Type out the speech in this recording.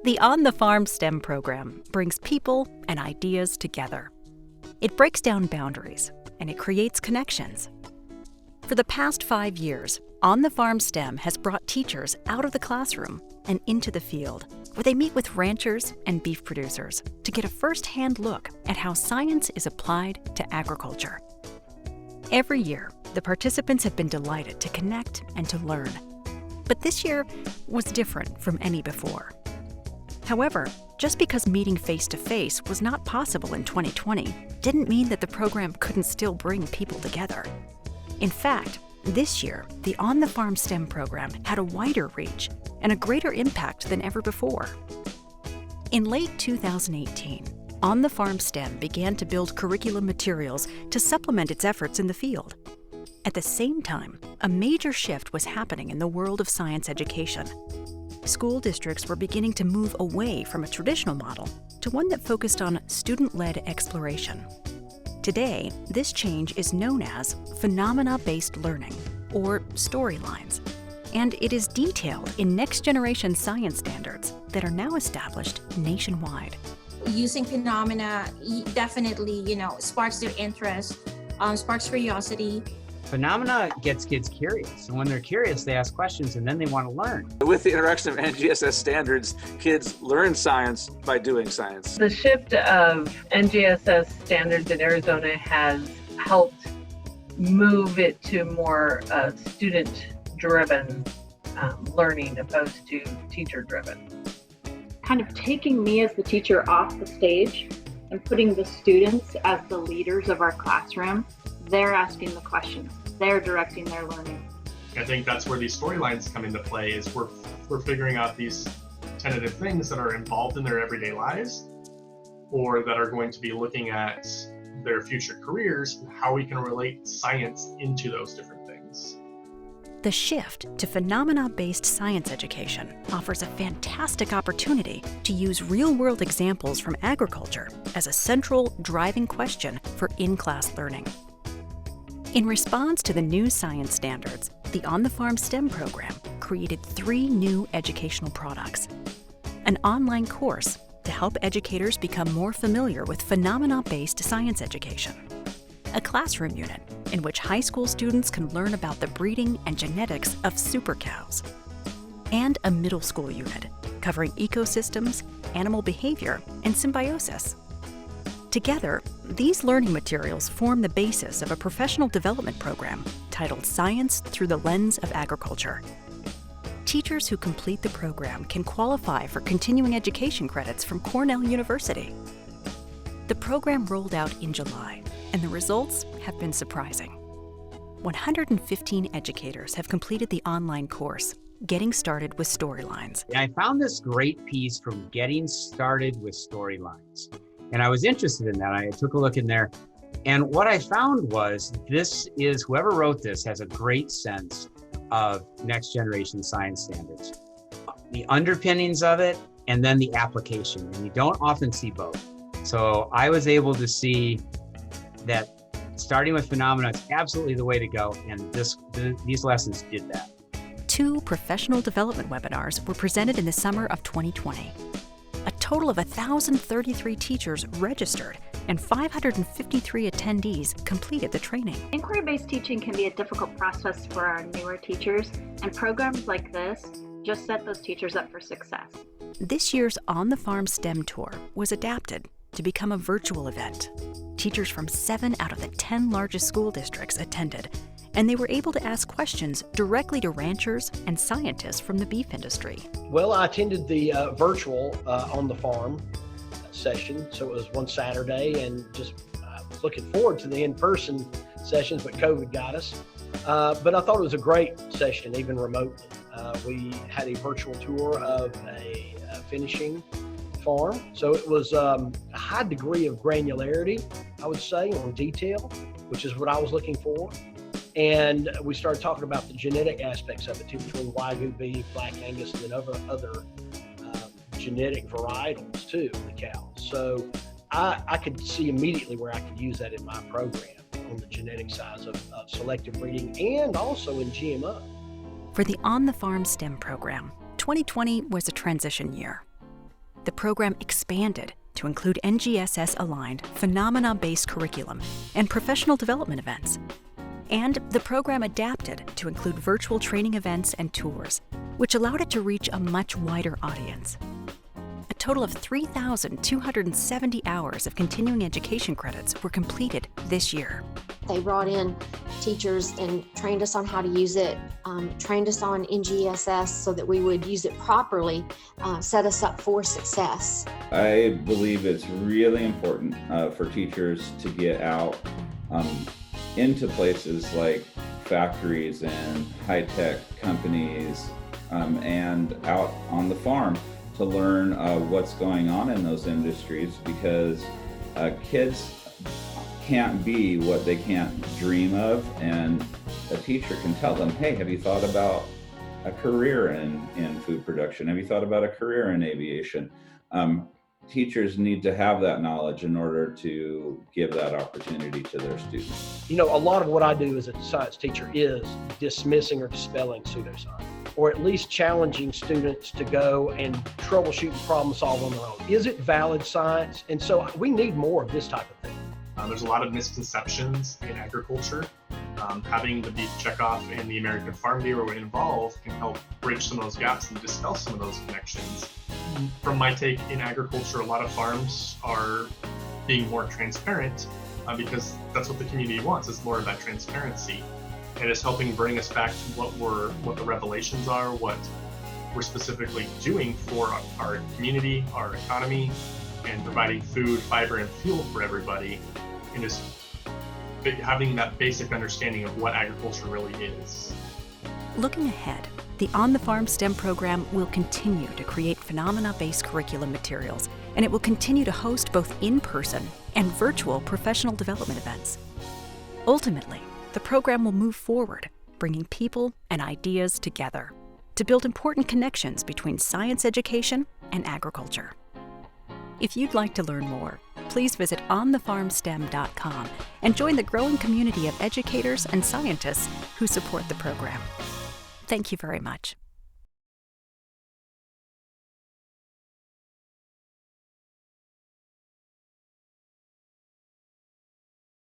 The On the Farm STEM program brings people and ideas together. It breaks down boundaries and it creates connections. For the past 5 years, On the Farm STEM has brought teachers out of the classroom and into the field, where they meet with ranchers and beef producers to get a first-hand look at how science is applied to agriculture. Every year, the participants have been delighted to connect and to learn. But this year was different from any before. However, just because meeting face-to-face was not possible in 2020 didn't mean that the program couldn't still bring people together. In fact, this year, the On the Farm STEM program had a wider reach and a greater impact than ever before. In late 2018, On the Farm STEM began to build curriculum materials to supplement its efforts in the field. At the same time, a major shift was happening in the world of science education. School districts were beginning to move away from a traditional model to one that focused on student-led exploration. Today, this change is known as phenomena-based learning, or storylines, and it is detailed in next-generation science standards that are now established nationwide. Using phenomena definitely, sparks their interest, sparks curiosity. Phenomena gets kids curious, and when they're curious, they ask questions, and then they want to learn. With the introduction of NGSS standards, kids learn science by doing science. The shift of NGSS standards in Arizona has helped move it to more student-driven learning opposed to teacher-driven. Kind of taking me as the teacher off the stage and putting the students as the leaders of our classroom. They're asking the questions. They're directing their learning. I think that's where these storylines come into play, is we're figuring out these tentative things that are involved in their everyday lives, or that are going to be looking at their future careers and how we can relate science into those different things. The shift to phenomena-based science education offers a fantastic opportunity to use real-world examples from agriculture as a central driving question for in-class learning. In response to the new science standards, the On the Farm STEM program created 3 new educational products. An online course to help educators become more familiar with phenomena-based science education. A classroom unit in which high school students can learn about the breeding and genetics of super cows. And a middle school unit covering ecosystems, animal behavior, and symbiosis. Together, these learning materials form the basis of a professional development program titled Science Through the Lens of Agriculture. Teachers who complete the program can qualify for continuing education credits from Cornell University. The program rolled out in July, and the results have been surprising. 115 educators have completed the online course, Getting Started with Storylines. I found this great piece from Getting Started with Storylines. And I was interested in that. I took a look in there. And what I found was whoever wrote this has a great sense of next generation science standards. The underpinnings of it, and then the application. And you don't often see both. So I was able to see that starting with phenomena is absolutely the way to go. And these lessons did that. 2 professional development webinars were presented in the summer of 2020. A total of 1,033 teachers registered and 553 attendees completed the training. Inquiry-based teaching can be a difficult process for our newer teachers, and programs like this just set those teachers up for success. This year's On the Farm STEM Tour was adapted to become a virtual event. Teachers from 7 out of the 10 largest school districts attended, and they were able to ask questions directly to ranchers and scientists from the beef industry. Well, I attended the virtual On the Farm session, so it was one Saturday, and just looking forward to the in-person sessions, but COVID got us. But I thought it was a great session, even remotely. We had a virtual tour of a finishing farm, so it was a high degree of granularity, I would say, on detail, which is what I was looking for. And we started talking about the genetic aspects of it too, between Wagyu beef, Black Angus, and then other genetic varietals too, the cows. So I could see immediately where I could use that in my program on the genetic side of selective breeding and also in GMO. For the On the Farm STEM program, 2020 was a transition year. The program expanded to include NGSS-aligned, phenomena-based curriculum and professional development events. And the program adapted to include virtual training events and tours, which allowed it to reach a much wider audience. A total of 3,270 hours of continuing education credits were completed this year. They brought in teachers and trained us on how to use it, trained us on NGSS so that we would use it properly, set us up for success. I believe it's really important for teachers to get out into places like factories and high-tech companies and out on the farm to learn what's going on in those industries, because kids can't be what they can't dream of, and a teacher can tell them, hey, have you thought about a career in food production? Have you thought about a career in aviation? Teachers need to have that knowledge in order to give that opportunity to their students. You know, a lot of what I do as a science teacher is dismissing or dispelling pseudoscience, or at least challenging students to go and troubleshoot and problem solve on their own. Is it valid science? And so we need more of this type of thing. There's a lot of misconceptions in agriculture. Having the beef checkoff and the American Farm Bureau involved can help bridge some of those gaps and dispel some of those connections. From my take, in agriculture, a lot of farms are being more transparent because that's what the community wants. It's more of that transparency. And it's helping bring us back to what the revelations are, what we're specifically doing for our community, our economy, and providing food, fiber, and fuel for everybody, and just having that basic understanding of what agriculture really is. Looking ahead, the On the Farm STEM program will continue to create phenomena-based curriculum materials, and it will continue to host both in-person and virtual professional development events. Ultimately, the program will move forward, bringing people and ideas together to build important connections between science education and agriculture. If you'd like to learn more, please visit onthefarmstem.com and join the growing community of educators and scientists who support the program. Thank you very much.